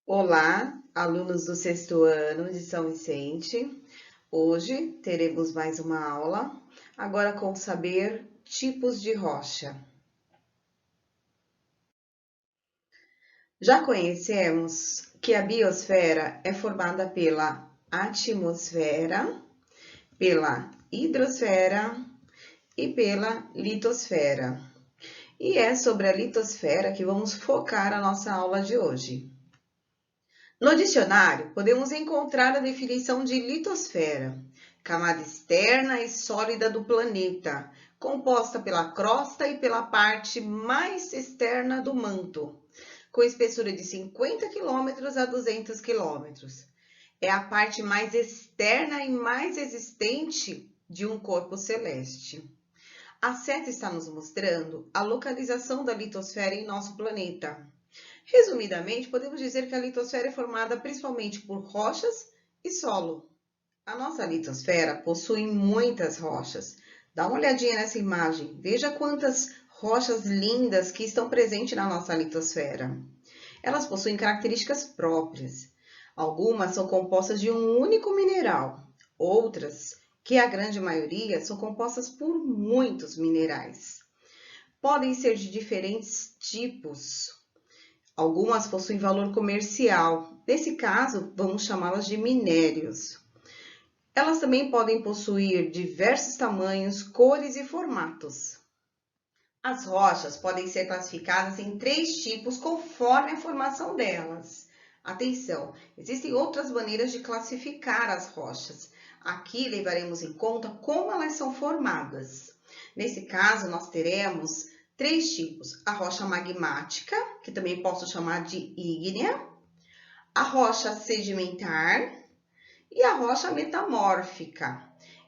Olá, alunos do sexto ano de São Vicente. Hoje teremos mais uma aula, agora com saber tipos de rocha. Já conhecemos que a biosfera é formada pela atmosfera, pela hidrosfera e pela litosfera. E é sobre a litosfera que vamos focar a nossa aula de hoje. No dicionário, podemos encontrar a definição de litosfera, camada externa e sólida do planeta, composta pela crosta e pela parte mais externa do manto, com espessura de 50 km a 200 km. É a parte mais externa e mais existente de um corpo celeste. A seta está nos mostrando a localização da litosfera em nosso planeta. Resumidamente, podemos dizer que a litosfera é formada principalmente por rochas e solo. A nossa litosfera possui muitas rochas. Dá uma olhadinha nessa imagem. Veja quantas rochas lindas que estão presentes na nossa litosfera. Elas possuem características próprias. Algumas são compostas de um único mineral. Outras, que a grande maioria, são compostas por muitos minerais. Podem ser de diferentes tipos. Algumas possuem valor comercial. Nesse caso, vamos chamá-las de minérios. Elas também podem possuir diversos tamanhos, cores e formatos. As rochas podem ser classificadas em 3 tipos conforme a formação delas. Atenção, existem outras maneiras de classificar as rochas. Aqui levaremos em conta como elas são formadas. Nesse caso, nós teremos 3 tipos: a rocha magmática, que também posso chamar de ígnea, a rocha sedimentar e a rocha metamórfica.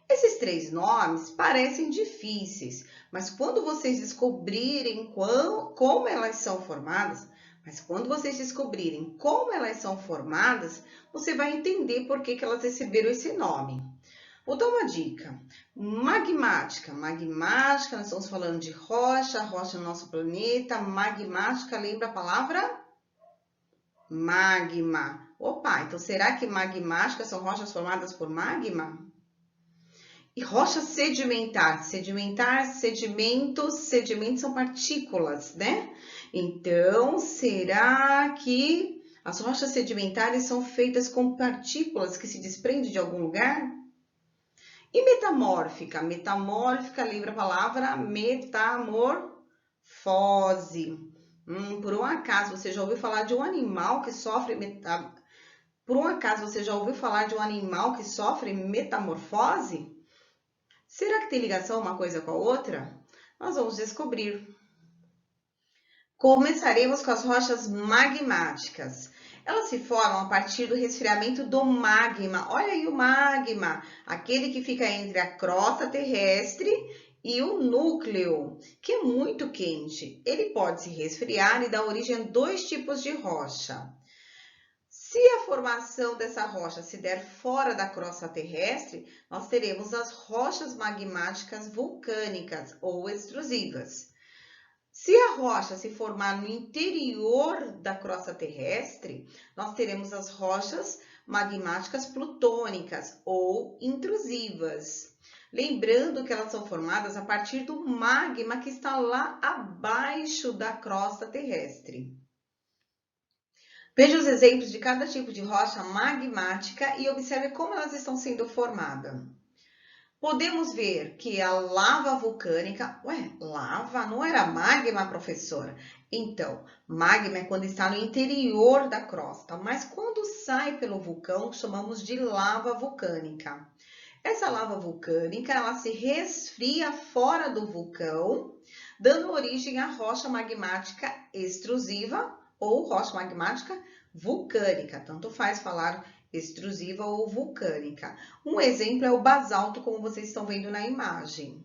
Esses 3 nomes parecem difíceis, mas quando vocês descobrirem como elas são formadas, você vai entender por que elas receberam esse nome. Vou dar uma dica. Magmática. Magmática, nós estamos falando de rocha, rocha no nosso planeta. Magmática, lembra a palavra? Magma. Opa, então será que magmáticas são rochas formadas por magma? E rocha sedimentar. Sedimentos são partículas, né? Então, será que as rochas sedimentares são feitas com partículas que se desprendem de algum lugar? E metamórfica? Metamórfica, lembra a palavra metamorfose. Por um acaso, você já ouviu falar de um animal que sofre metamorfose? Será que tem ligação uma coisa com a outra? Nós vamos descobrir. Começaremos com as rochas magmáticas. Elas se formam a partir do resfriamento do magma. Olha aí o magma, aquele que fica entre a crosta terrestre e o núcleo, que é muito quente. Ele pode se resfriar e dar origem a 2 tipos de rocha. Se a formação dessa rocha se der fora da crosta terrestre, nós teremos as rochas magmáticas vulcânicas ou extrusivas. Se a rocha se formar no interior da crosta terrestre, nós teremos as rochas magmáticas plutônicas ou intrusivas. Lembrando que elas são formadas a partir do magma que está lá abaixo da crosta terrestre. Veja os exemplos de cada tipo de rocha magmática e observe como elas estão sendo formadas. Podemos ver que a lava vulcânica... lava não era magma, professora? Então, magma é quando está no interior da crosta, mas quando sai pelo vulcão, chamamos de lava vulcânica. Essa lava vulcânica, ela se resfria fora do vulcão, dando origem à rocha magmática extrusiva ou rocha magmática vulcânica. Tanto faz falar extrusiva ou vulcânica. Um exemplo é o basalto, como vocês estão vendo na imagem.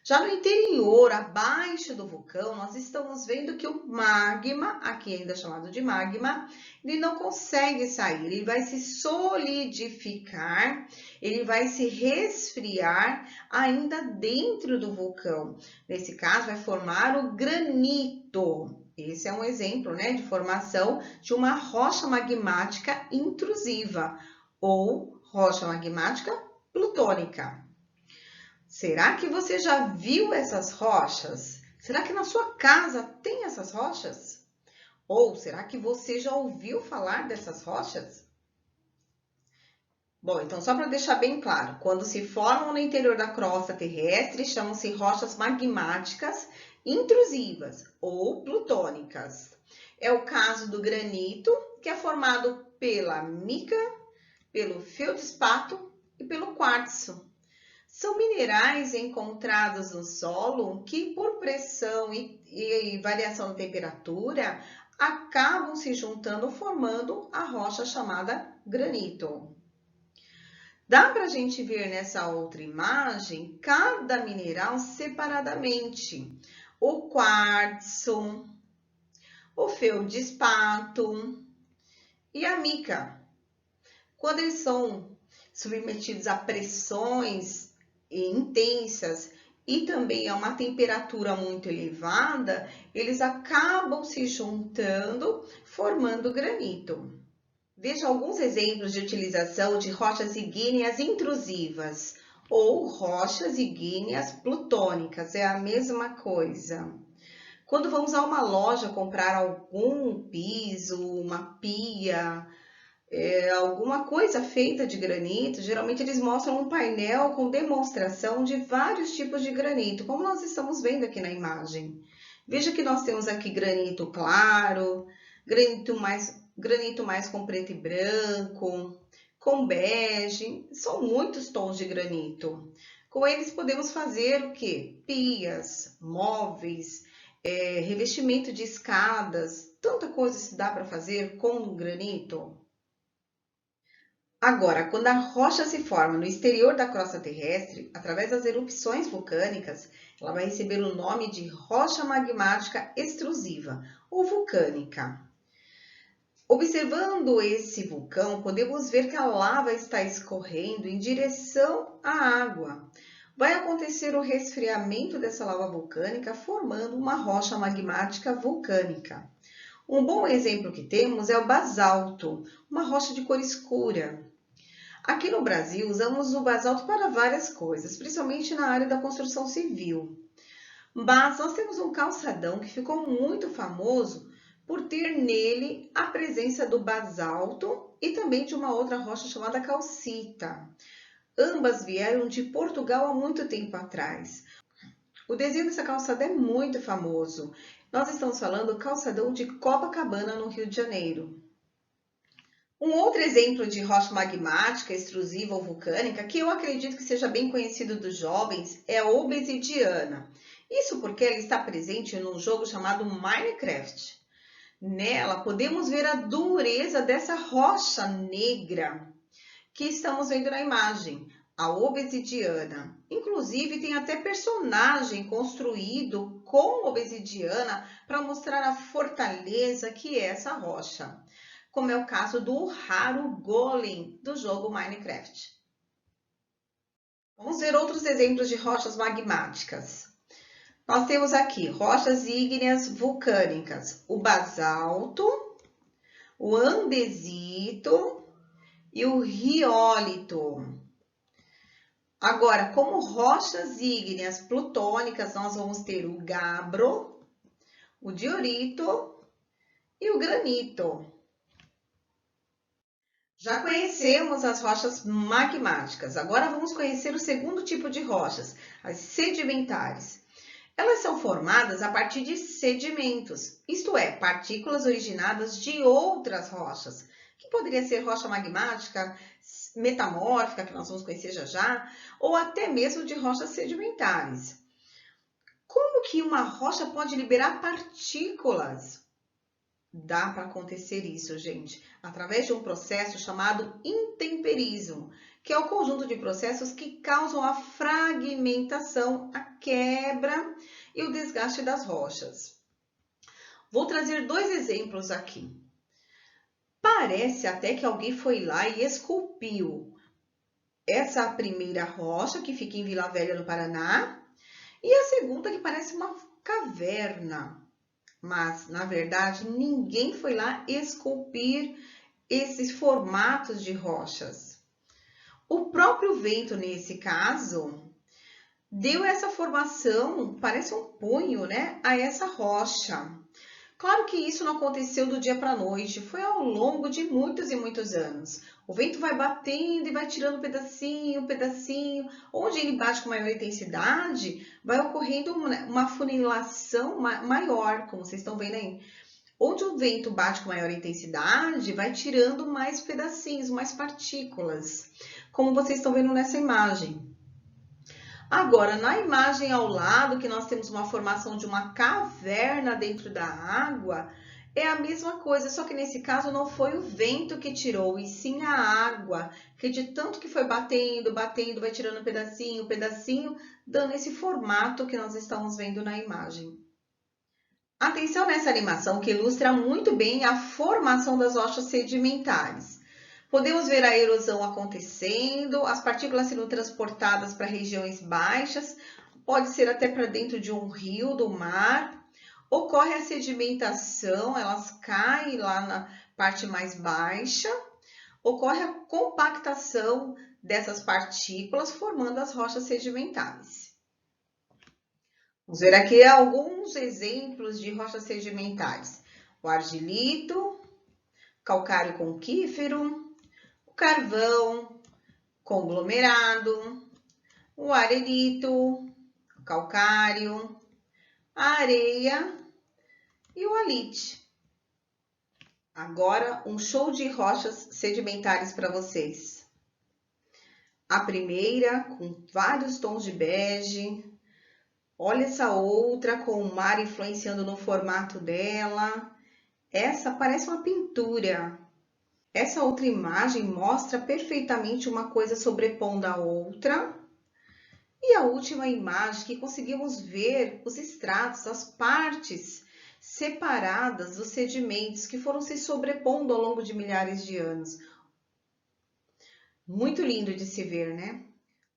Já no interior, abaixo do vulcão, nós estamos vendo que o magma, aqui ainda chamado de magma, ele não consegue sair, ele vai se solidificar, ele vai se resfriar ainda dentro do vulcão. Nesse caso, vai formar o granito. Esse é um exemplo, né, de formação de uma rocha magmática intrusiva ou rocha magmática plutônica. Será que você já viu essas rochas? Será que na sua casa tem essas rochas? Ou será que você já ouviu falar dessas rochas? Bom, então só para deixar bem claro, quando se formam no interior da crosta terrestre, chamam-se rochas magmáticas intrusivas ou plutônicas. É o caso do granito, que é formado pela mica, pelo feldspato e pelo quartzo. São minerais encontrados no solo que, por pressão e variação de temperatura, acabam se juntando, formando a rocha chamada granito. Dá para a gente ver nessa outra imagem cada mineral separadamente. O quartzo, o feldspato e a mica. Quando eles são submetidos a pressões intensas e também a uma temperatura muito elevada, eles acabam se juntando, formando granito. Veja alguns exemplos de utilização de rochas ígneas intrusivas ou rochas ígneas plutônicas, é a mesma coisa. Quando vamos a uma loja comprar algum piso, uma pia, alguma coisa feita de granito, geralmente eles mostram um painel com demonstração de vários tipos de granito, como nós estamos vendo aqui na imagem. Veja que nós temos aqui granito claro, granito mais com preto e branco, com bege, são muitos tons de granito. Com eles podemos fazer o quê? Pias, móveis, revestimento de escadas, tanta coisa se dá para fazer com granito. Agora, quando a rocha se forma no exterior da crosta terrestre, através das erupções vulcânicas, ela vai receber o nome de rocha magmática extrusiva ou vulcânica. Observando esse vulcão, podemos ver que a lava está escorrendo em direção à água. Vai acontecer o resfriamento dessa lava vulcânica, formando uma rocha magmática vulcânica. Um bom exemplo que temos é o basalto, uma rocha de cor escura. Aqui no Brasil, usamos o basalto para várias coisas, principalmente na área da construção civil. Mas nós temos um calçadão que ficou muito famoso por ter nele a presença do basalto e também de uma outra rocha chamada calcita. Ambas vieram de Portugal há muito tempo atrás. O desenho dessa calçada é muito famoso. Nós estamos falando do calçadão de Copacabana, no Rio de Janeiro. Um outro exemplo de rocha magmática, extrusiva ou vulcânica, que eu acredito que seja bem conhecido dos jovens, é a obsidiana. Isso porque ela está presente num jogo chamado Minecraft. Nela, podemos ver a dureza dessa rocha negra que estamos vendo na imagem, a obsidiana. Inclusive, tem até personagem construído com obsidiana para mostrar a fortaleza que é essa rocha, como é o caso do raro Golem do jogo Minecraft. Vamos ver outros exemplos de rochas magmáticas. Nós temos aqui rochas ígneas vulcânicas, o basalto, o andesito e o riólito. Agora, como rochas ígneas plutônicas, nós vamos ter o gabbro, o diorito e o granito. Já conhecemos as rochas magmáticas, agora vamos conhecer o segundo tipo de rochas, as sedimentares. Elas são formadas a partir de sedimentos, isto é, partículas originadas de outras rochas, que poderia ser rocha magmática, metamórfica, que nós vamos conhecer já já, ou até mesmo de rochas sedimentares. Como que uma rocha pode liberar partículas? Dá para acontecer isso, gente, através de um processo chamado intemperismo, que é o conjunto de processos que causam a fragmentação, a quebra e o desgaste das rochas. Vou trazer dois exemplos aqui. Parece até que alguém foi lá e esculpiu essa primeira rocha, que fica em Vila Velha, no Paraná, e a segunda, que parece uma caverna. Mas, na verdade, ninguém foi lá esculpir esses formatos de rochas. O próprio vento, nesse caso, deu essa formação, parece um punho, né, a essa rocha. Claro que isso não aconteceu do dia para a noite, foi ao longo de muitos e muitos anos. O vento vai batendo e vai tirando pedacinho, pedacinho. Onde ele bate com maior intensidade, vai ocorrendo uma funilação maior, como vocês estão vendo aí. Onde o vento bate com maior intensidade, vai tirando mais pedacinhos, mais partículas, como vocês estão vendo nessa imagem. Agora, na imagem ao lado, que nós temos uma formação de uma caverna dentro da água, é a mesma coisa, só que nesse caso não foi o vento que tirou, e sim a água, que de tanto que foi batendo, batendo, vai tirando pedacinho, pedacinho, dando esse formato que nós estamos vendo na imagem. Atenção nessa animação que ilustra muito bem a formação das rochas sedimentares. Podemos ver a erosão acontecendo, as partículas sendo transportadas para regiões baixas, pode ser até para dentro de um rio, do mar. Ocorre a sedimentação, elas caem lá na parte mais baixa. Ocorre a compactação dessas partículas, formando as rochas sedimentares. Vamos ver aqui alguns exemplos de rochas sedimentares. O argilito, calcário conquífero, o carvão, conglomerado, o arenito, o calcário, a areia e o halite. Agora, um show de rochas sedimentares para vocês. A primeira, com vários tons de bege. Olha essa outra, com o mar influenciando no formato dela. Essa parece uma pintura. Essa outra imagem mostra perfeitamente uma coisa sobrepondo a outra. E a última imagem que conseguimos ver os estratos, as partes separadas dos sedimentos que foram se sobrepondo ao longo de milhares de anos. Muito lindo de se ver, né?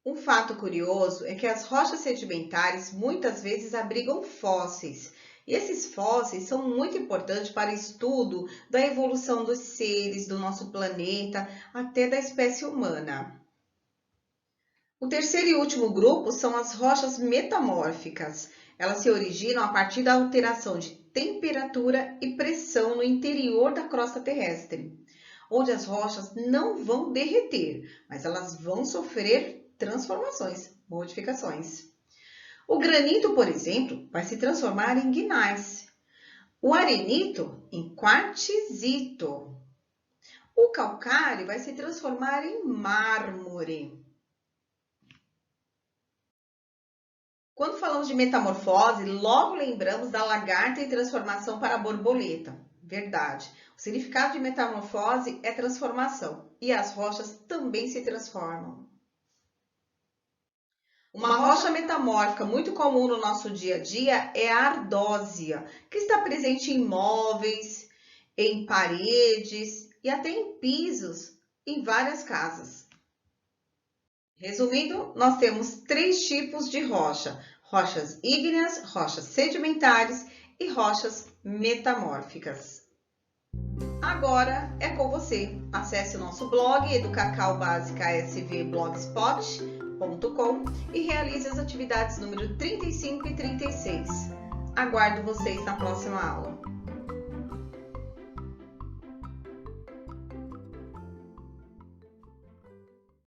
Um fato curioso é que as rochas sedimentares muitas vezes abrigam fósseis. E esses fósseis são muito importantes para o estudo da evolução dos seres, do nosso planeta, até da espécie humana. O terceiro e último grupo são as rochas metamórficas. Elas se originam a partir da alteração de temperatura e pressão no interior da crosta terrestre, onde as rochas não vão derreter, mas elas vão sofrer transformações, modificações. O granito, por exemplo, vai se transformar em gneiss. O arenito em quartzito. O calcário vai se transformar em mármore. Quando falamos de metamorfose, logo lembramos da lagarta em transformação para a borboleta. Verdade. O significado de metamorfose é transformação, e as rochas também se transformam. Uma rocha metamórfica muito comum no nosso dia a dia é a ardósia, que está presente em móveis, em paredes e até em pisos em várias casas. Resumindo, nós temos 3 tipos de rocha: rochas ígneas, rochas sedimentares e rochas metamórficas. Agora é com você. Acesse o nosso blog educacaubasica.sv.blogspot.com e realize as atividades número 35 e 36. Aguardo vocês na próxima aula.